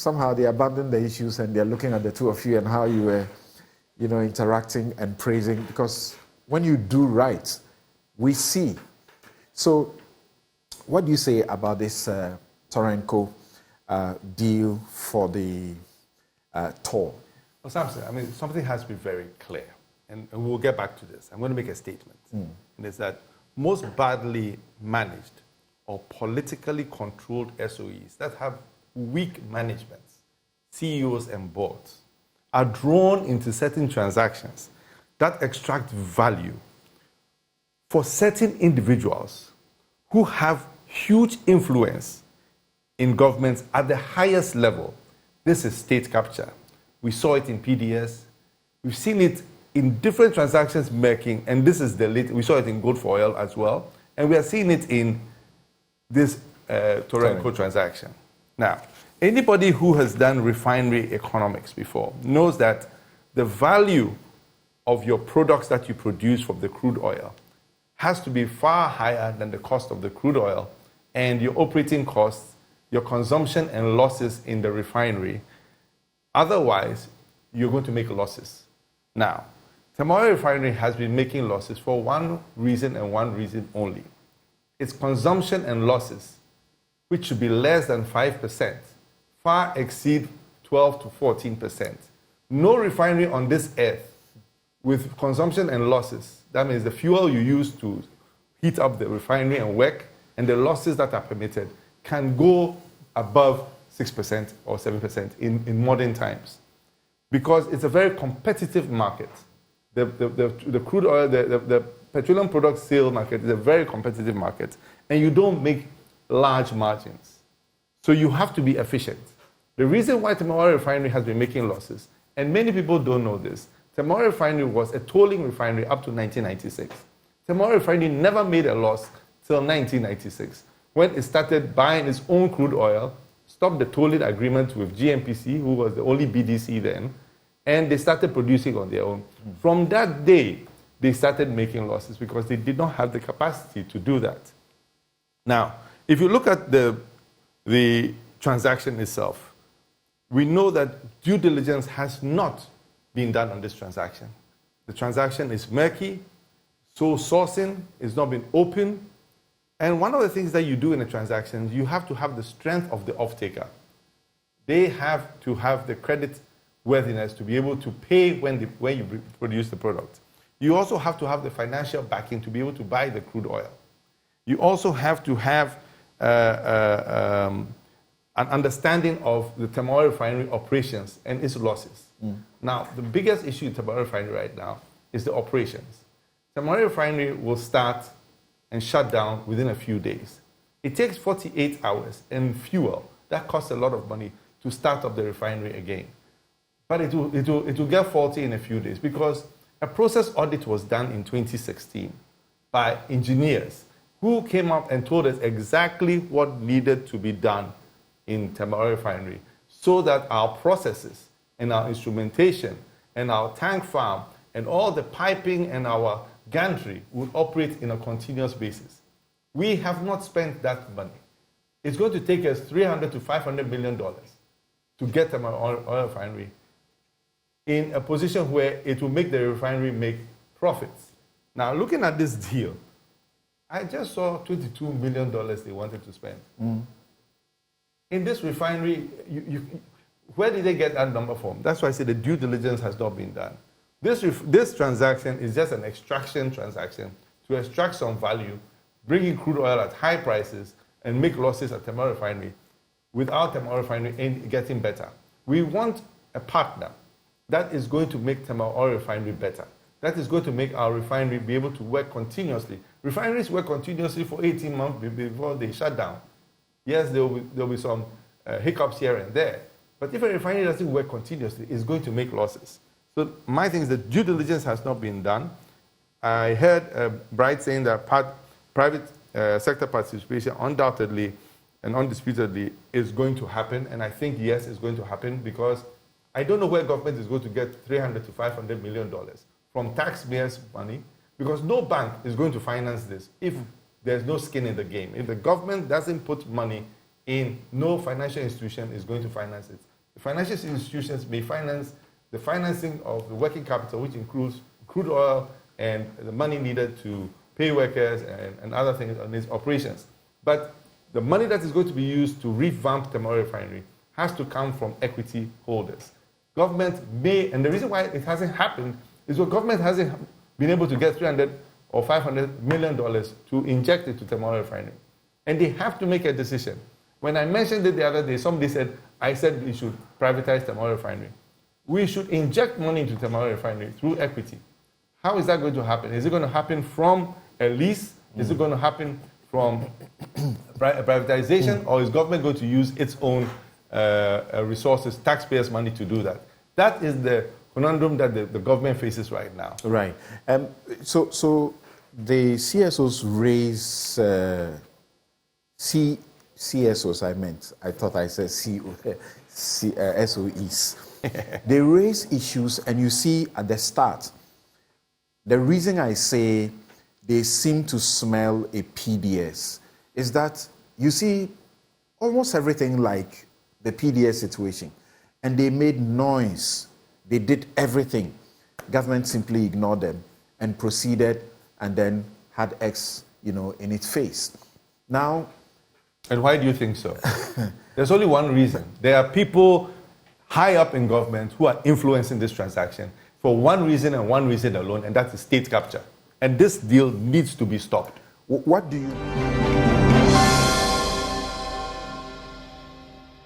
somehow they abandoned the issues and they're looking at the two of you and how you were, interacting and praising. Because when you do right, we see. So, what do you say about this Torentco deal for the TOR? Well, Samson, something has to be very clear, and we'll get back to this. I'm going to make a statement, and it's that most badly managed or politically controlled SOEs that have weak managements, CEOs and boards, are drawn into certain transactions that extract value for certain individuals who have huge influence in governments at the highest level. This is state capture. We saw it in PDS. We've seen it in different transactions making, and this is the latest. We saw it in gold for oil as well, and we are seeing it in this Torentco transaction. Now, anybody who has done refinery economics before knows that the value of your products that you produce from the crude oil has to be far higher than the cost of the crude oil, and your operating costs, your consumption and losses in the refinery. Otherwise, you're going to make losses. Now, Tamale Refinery has been making losses for one reason and one reason only. Its consumption and losses, which should be less than 5%, far exceed 12 to 14%. No refinery on this earth with consumption and losses, that means the fuel you use to heat up the refinery and work, and the losses that are permitted, can go above 6% or 7% in modern times. Because it's a very competitive market. The crude oil, the petroleum product sale market is a very competitive market, and you don't make large margins. So you have to be efficient. The reason why Tamale Refinery has been making losses, and many people don't know this, Tamale Refinery was a tolling refinery up to 1996. Tamale Refinery never made a loss till 1996, when it started buying its own crude oil, stopped the tolling agreement with GMPC, who was the only BDC then, and they started producing on their own. From that day, they started making losses because they did not have the capacity to do that. Now, if you look at the transaction itself, we know that due diligence has not been done on this transaction. The transaction is murky, so sourcing has not been open. And one of the things that you do in a transaction, you have to have the strength of the off-taker. They have to have the credit worthiness to be able to pay when you produce the product. You also have to have the financial backing to be able to buy the crude oil. You also have to have an understanding of the Tamale Refinery operations and its losses. Now, the biggest issue in Tamale Refinery right now is the operations. Tamale Refinery will start and shut down within a few days. It takes 48 hours and fuel. That costs a lot of money to start up the refinery again. But it will get faulty in a few days because a process audit was done in 2016 by engineers who came up and told us exactly what needed to be done in Tamale Refinery so that our processes and our instrumentation and our tank farm and all the piping and our gantry would operate in a continuous basis. We have not spent that money. It's going to take us $300 to $500 million to get an oil refinery in a position where it will make the refinery make profits. Now, looking at this deal, I just saw $22 million they wanted to spend. In this refinery, where did they get that number from? That's why I say the due diligence has not been done. This transaction is just an extraction transaction to extract some value, bring in crude oil at high prices, and make losses at Tamale Refinery without Tamale Refinery getting better. We want a partner that is going to make Tamale Refinery better. That is going to make our refinery be able to work continuously. Refineries work continuously for 18 months before they shut down. Yes, there will be some hiccups here and there. But if a refinery doesn't work continuously, it's going to make losses. So my thing is that due diligence has not been done. I heard Bright saying that private sector participation undoubtedly and undisputedly is going to happen. And I think, yes, it's going to happen because I don't know where government is going to get $300 to $500 million from taxpayers' money because no bank is going to finance this if there's no skin in the game. If the government doesn't put money in no financial institution is going to finance it. The financial institutions may finance the financing of the working capital, which includes crude oil and the money needed to pay workers and other things on its operations. But the money that is going to be used to revamp the TOR refinery has to come from equity holders. Government may, and the reason why it hasn't happened is because government hasn't been able to get $300 or $500 million to inject it to the TOR refinery. And they have to make a decision. When I mentioned it the other day, somebody said, I said we should privatize the TOR refinery. We should inject money into the TOR refinery through equity. How is that going to happen? Is it going to happen from a lease? Is it going to happen from privatization? Or is government going to use its own resources, taxpayers' money to do that? That is the conundrum that the government faces right now. Right. So the CSOs raise CSOs. I thought I said SOEs. They raise issues, and you see at the start. The reason I say they seem to smell a PDS is that you see almost everything like the PDS situation, and they made noise. They did everything. Government simply ignored them and proceeded, and then had X, in its face. Now, and why do you think so? There's only one reason. There are people high up in government who are influencing this transaction for one reason and one reason alone, and that's state capture. And this deal needs to be stopped. What do you...